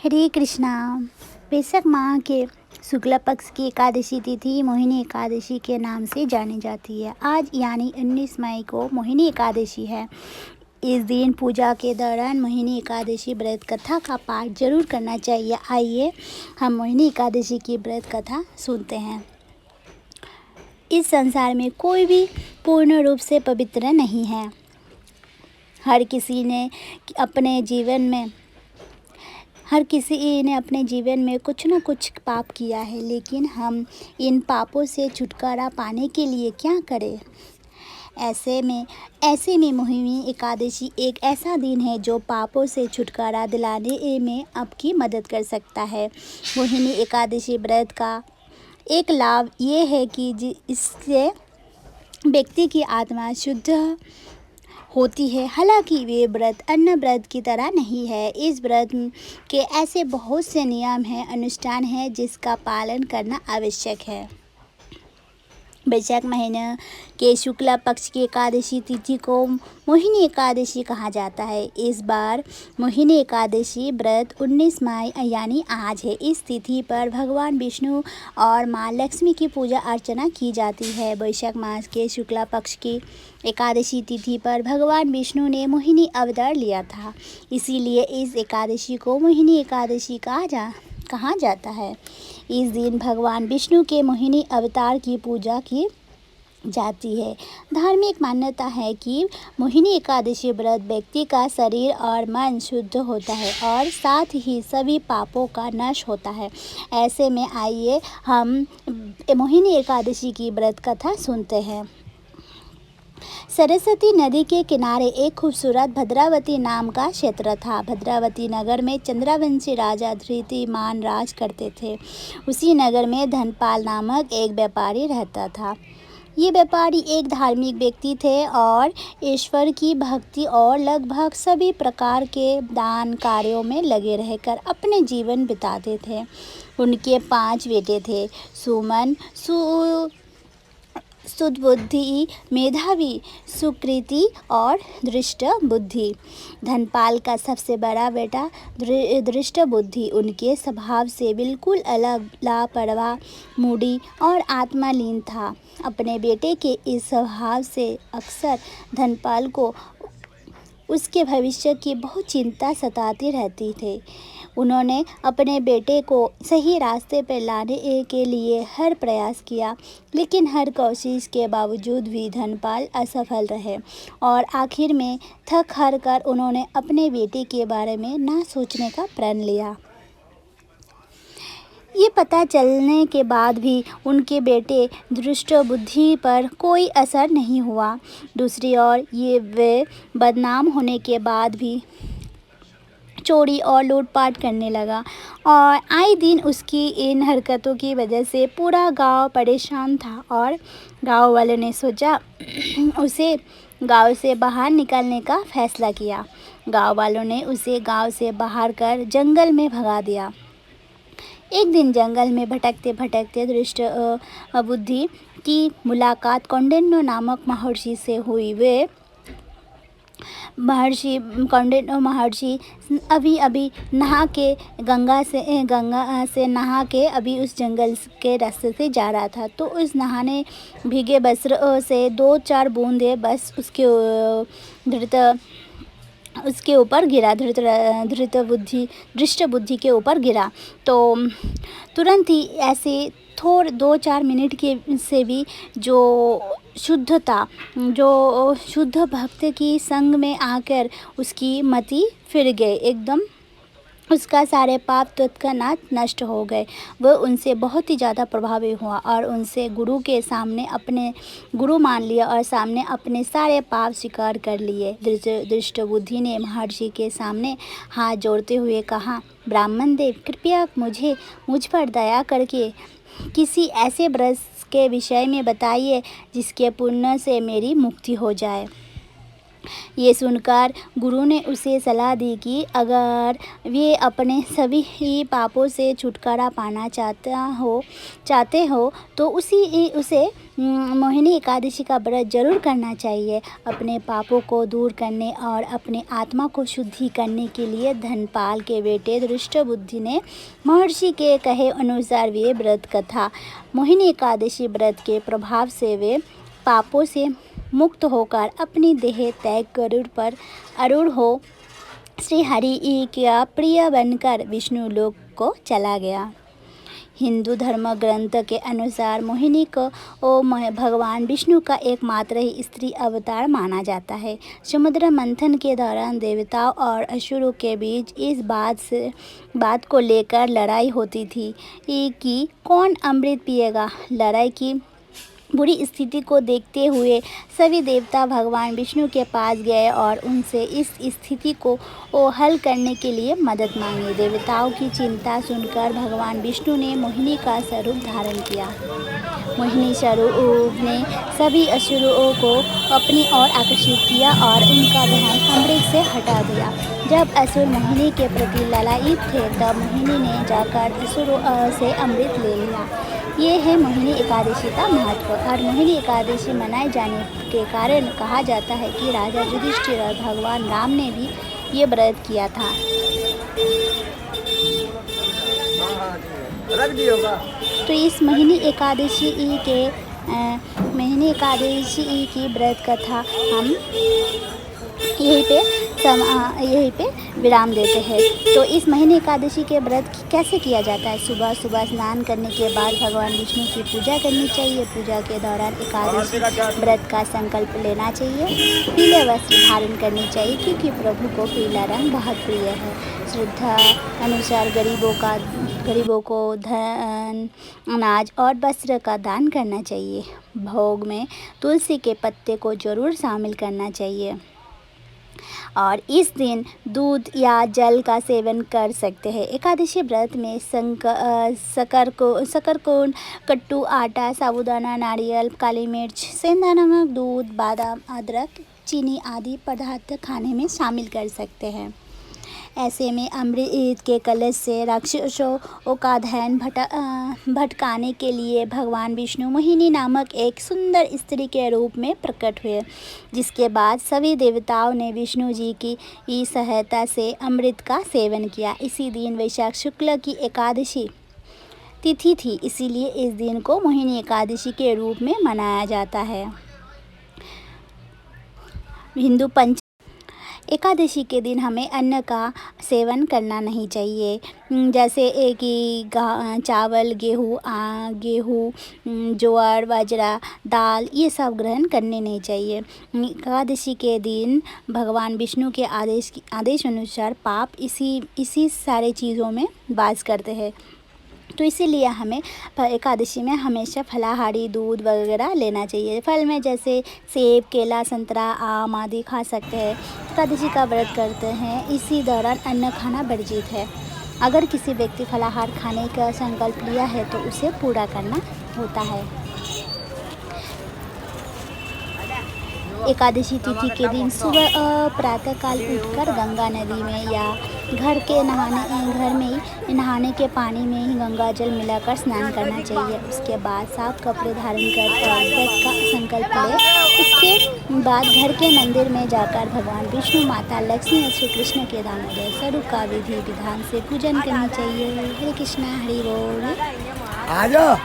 हरे कृष्णा। वैशाख माह के शुक्ल पक्ष की एकादशी तिथि मोहिनी एकादशी के नाम से जानी जाती है। आज यानी 19 मई को मोहिनी एकादशी है। इस दिन पूजा के दौरान मोहिनी एकादशी व्रत कथा का पाठ जरूर करना चाहिए। आइए हम मोहिनी एकादशी की व्रत कथा सुनते हैं। इस संसार में कोई भी पूर्ण रूप से पवित्र नहीं है। हर किसी ने अपने जीवन में कुछ न कुछ पाप किया है, लेकिन हम इन पापों से छुटकारा पाने के लिए क्या करें। ऐसे में मोहिनी एकादशी एक ऐसा दिन है जो पापों से छुटकारा दिलाने में आपकी मदद कर सकता है। मोहिनी एकादशी व्रत का एक लाभ ये है कि इससे व्यक्ति की आत्मा शुद्ध होती है। हालांकि वे व्रत अन्य व्रत की तरह नहीं है। इस व्रत के ऐसे बहुत से नियम हैं, अनुष्ठान हैं जिसका पालन करना आवश्यक है। वैशाख महीने के शुक्ला पक्ष की एकादशी तिथि को मोहिनी एकादशी कहा जाता है। इस बार मोहिनी एकादशी व्रत 19 मई यानी आज है। इस तिथि पर भगवान विष्णु और माँ लक्ष्मी की पूजा अर्चना की जाती है। वैशाख मास के शुक्ला पक्ष की एकादशी तिथि पर भगवान विष्णु ने मोहिनी अवतार लिया था, इसीलिए इस एकादशी को मोहिनी एकादशी कहा जाता है। इस दिन भगवान विष्णु के मोहिनी अवतार की पूजा की जाती है। धार्मिक मान्यता है कि मोहिनी एकादशी व्रत व्यक्ति का शरीर और मन शुद्ध होता है और साथ ही सभी पापों का नाश होता है। ऐसे में आइए हम मोहिनी एकादशी की व्रत कथा सुनते हैं। सरस्वती नदी के किनारे एक खूबसूरत भद्रावती नाम का क्षेत्र था। भद्रावती नगर में चंद्रवंशी राजा धृतिमान राज करते थे। उसी नगर में धनपाल नामक एक व्यापारी रहता था। ये व्यापारी एक धार्मिक व्यक्ति थे और ईश्वर की भक्ति और लगभग सभी प्रकार के दान कार्यों में लगे रहकर अपने जीवन बिताते थे। उनके 5 बेटे थे, सुमन, सुदबुद्धि, मेधावी, सुकृति और दृष्ट बुद्धि। धनपाल का सबसे बड़ा बेटा दृष्ट बुद्धि उनके स्वभाव से बिल्कुल अलग, लापरवाह, मूढ़ी और आत्मालीन था। अपने बेटे के इस स्वभाव से अक्सर धनपाल को उसके भविष्य की बहुत चिंता सताती रहती थी। उन्होंने अपने बेटे को सही रास्ते पर लाने के लिए हर प्रयास किया, लेकिन हर कोशिश के बावजूद भी धनपाल असफल रहे और आखिर में थक हार कर उन्होंने अपने बेटे के बारे में ना सोचने का प्रण लिया। ये पता चलने के बाद भी उनके बेटे दृष्ट बुद्धि पर कोई असर नहीं हुआ। दूसरी ओर वे बदनाम होने के बाद भी चोरी और लूटपाट करने लगा और आए दिन उसकी इन हरकतों की वजह से पूरा गांव परेशान था और गांव वालों ने सोचा उसे गांव से बाहर निकालने का फैसला किया। गांव वालों ने उसे गांव से बाहर कर जंगल में भगा दिया। एक दिन जंगल में भटकते भटकते दृष्ट बुद्धि की मुलाकात कौंडिन्य नामक महर्षि से हुई। वे कौंडिन्य महर्षि अभी नहा के गंगा से नहा के अभी उस जंगल के रास्ते से जा रहा था, तो उस नहाने भीगे वस्त्र से 2-4 बूंदे बस उसके ऊपर गिरा, दृष्ट बुद्धि के ऊपर गिरा। तो तुरंत ही ऐसे 2-4 मिनट के से भी जो शुद्ध भक्त की संग में आकर उसकी मति फिर गई। एकदम उसका सारे पाप तत्क्षणात नष्ट हो गए। वह उनसे बहुत ही ज़्यादा प्रभावित हुआ और उनसे गुरु के सामने अपने गुरु मान लिया और सामने अपने सारे पाप स्वीकार कर लिए। दृष्ट बुद्धि ने महर्षि के सामने हाथ जोड़ते हुए कहा, ब्राह्मण देव, कृपया मुझ पर दया करके किसी ऐसे व्रत के विषय में बताइए जिसके पुण्य से मेरी मुक्ति हो जाए। ये सुनकर गुरु ने उसे सलाह दी कि अगर वे अपने सभी ही पापों से छुटकारा पाना चाहते हो तो उसे मोहिनी एकादशी का व्रत जरूर करना चाहिए। अपने पापों को दूर करने और अपने आत्मा को शुद्धि करने के लिए धनपाल के बेटे दृष्टबुद्धि ने महर्षि के कहे अनुसार वे व्रत कथा मोहिनी एकादशी व्रत के प्रभाव से वे पापों से मुक्त होकर अपनी देह त्याग गरुड़ पर आरूढ़ हो श्री हरि का प्रिय बनकर विष्णु लोक को चला गया। हिंदू धर्म ग्रंथ के अनुसार मोहिनी को भगवान विष्णु का एकमात्र ही स्त्री अवतार माना जाता है। समुद्र मंथन के दौरान देवताओं और असुरों के बीच इस बात को लेकर लड़ाई होती थी कि कौन अमृत पिएगा। लड़ाई की बुरी स्थिति को देखते हुए सभी देवता भगवान विष्णु के पास गए और उनसे इस स्थिति को हल करने के लिए मदद मांगी। देवताओं की चिंता सुनकर भगवान विष्णु ने मोहिनी का स्वरूप धारण किया। मोहिनी स्वरूप ने सभी असुरों को अपनी ओर आकर्षित किया और उनका ध्यान अमृत से हटा दिया। जब असुर मोहिनी के प्रति ललायित थे तब मोहिनी ने जाकर असुरों से अमृत ले लिया। ये है मोहिनी एकादशी का महत्व। और मोहिनी एकादशी मनाए जाने के कारण कहा जाता है कि राजा युधिष्ठिर और भगवान राम ने भी ये व्रत किया था। तो इस मोहिनी एकादशी की व्रत कथा हम यहीं पे विराम देते हैं। तो इस महीने एकादशी के व्रत कैसे किया जाता है? सुबह सुबह स्नान करने के बाद भगवान विष्णु की पूजा करनी चाहिए। पूजा के दौरान एकादशी व्रत का संकल्प लेना चाहिए। पीले वस्त्र धारण करनी चाहिए क्योंकि प्रभु को पीला रंग बहुत प्रिय है। श्रद्धा अनुसार गरीबों को धन, अनाज और वस्त्र का दान करना चाहिए। भोग में तुलसी के पत्ते को जरूर शामिल करना चाहिए और इस दिन दूध या जल का सेवन कर सकते हैं। एकादशी व्रत में शकरकंद, कट्टू, आटा, साबूदाना, नारियल, काली मिर्च, सेंधा नमक, दूध, बादाम, अदरक, चीनी आदि पदार्थ खाने में शामिल कर सकते हैं। ऐसे में अमृत के कलश से राक्षसों का ध्यान भटकाने के लिए भगवान विष्णु मोहिनी नामक एक सुंदर स्त्री के रूप में प्रकट हुए, जिसके बाद सभी देवताओं ने विष्णु जी की सहायता से अमृत का सेवन किया। इसी दिन वैशाख शुक्ल की एकादशी तिथि थी, इसीलिए इस दिन को मोहिनी एकादशी के रूप में मनाया जाता है। हिंदू एकादशी के दिन हमें अन्न का सेवन करना नहीं चाहिए, जैसे कि चावल, गेहूँ, ज्वार, बाजरा, दाल, ये सब ग्रहण करने नहीं चाहिए। एकादशी के दिन भगवान विष्णु के आदेश अनुसार पाप इसी सारे चीज़ों में वास करते हैं। तो इसीलिए हमें एकादशी में हमेशा फलाहारी दूध वगैरह लेना चाहिए। फल में जैसे सेब, केला, संतरा, आम आदि खा सकते हैं। एकादशी का व्रत करते हैं, इसी दौरान अन्न खाना वर्जित है। अगर किसी व्यक्ति फलाहार खाने का संकल्प लिया है तो उसे पूरा करना होता है। एकादशी तिथि के दिन सुबह प्रातःकाल उठकर गंगा नदी में या घर में ही नहाने के पानी में ही गंगा जल मिलाकर स्नान करना चाहिए। उसके बाद साफ कपड़े धारण कर व्रत का संकल्प ले। उसके बाद घर के मंदिर में जाकर भगवान विष्णु, माता लक्ष्मी और श्री कृष्ण के दामोदर स्वरूप का विधि विधान से पूजन करनी चाहिए। हरे कृष्णा, हरि बोल। आ जाओ।